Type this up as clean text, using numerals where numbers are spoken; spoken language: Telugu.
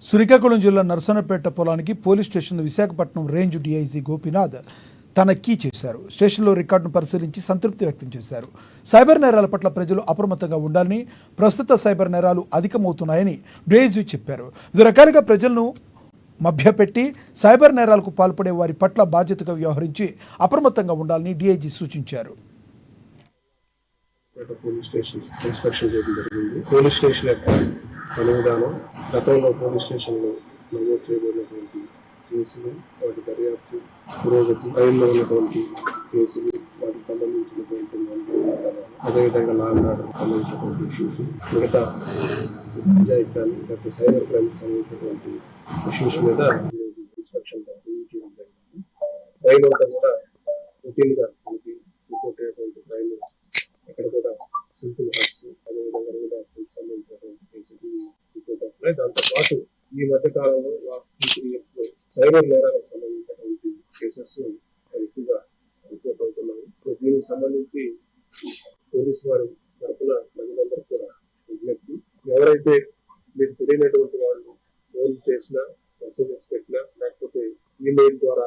శ్రీకాకుళం జిల్లా నరసన్నపేట పొలానికి police station Visakhapatnam range DIG Gopinath తనిఖీ చేశారు. స్టేషన్లో రికార్డును పరిశీలించి సంతృప్తి వ్యక్తం చేశారు. సైబర్ నేరాల పట్ల ప్రజలు అప్రమత్తంగా ఉండాలని, ప్రస్తుత సైబర్ నేరాలు అధికమవుతున్నాయని డీఐజీ చెప్పారు. వివిధ రకాలుగా ప్రజలను మభ్యపెట్టి సైబర్ నేరాలకు పాల్పడే వారి పట్ల బాధ్యతగా వ్యవహరించి అప్రమత్తంగా ఉండాలని డీఐజీ సూచించారు. పోలీస్ స్టేషన్ ఇన్స్పెక్షన్ చేయడం జరిగింది. పోలీస్ స్టేషన్ యొక్క పని విధానం, గతంలో పోలీస్ స్టేషన్లో నమోదు చేయబడినటువంటి కేసులు, వాటి దర్యాప్తు పురోగతి, ఫైల్లో ఉన్నటువంటి కేసులు, వాటికి సంబంధించినటువంటి అదేవిధంగా లా అండ్ ఆర్డర్ సంబంధించినటువంటి ఇష్యూస్, మిగతా పంచాయతీ కానీ లేకపోతే సైబర్ క్రైమ్ సంబంధించినటువంటి ఇష్యూస్ మీద ఇన్స్పెక్షన్ రివ్యూ చేయడం జరిగింది. రైలు అంతా కూడా రొటీన్గా మనకి రిపోర్ట్ అయ్యేటువంటి రైలు ఎక్కడ కూడా సింపుల్ హార్ట్స్, అదేవిధంగా కూడా సంబంధించినటువంటి కేసులు రిపోర్ట్ అవుతున్నాయి. దాంతో పాటు ఈ మధ్య కాలంలో లాస్ట్ 3 years లో సైబర్ నేరాలకు సంబంధించినటువంటి కేసెస్ ఎక్కువగా రిపోర్ట్ అవుతున్నాయి. దీనికి సంబంధించి పోలీసు వారి తరఫున ప్రజలందరూ కూడా విజ్ఞప్తి, ఎవరైతే మీకు తెలియనటువంటి వాళ్ళు ఫోన్ చేసినా, మెసేజెస్ పెట్టినా, లేకపోతే ఈమెయిల్ ద్వారా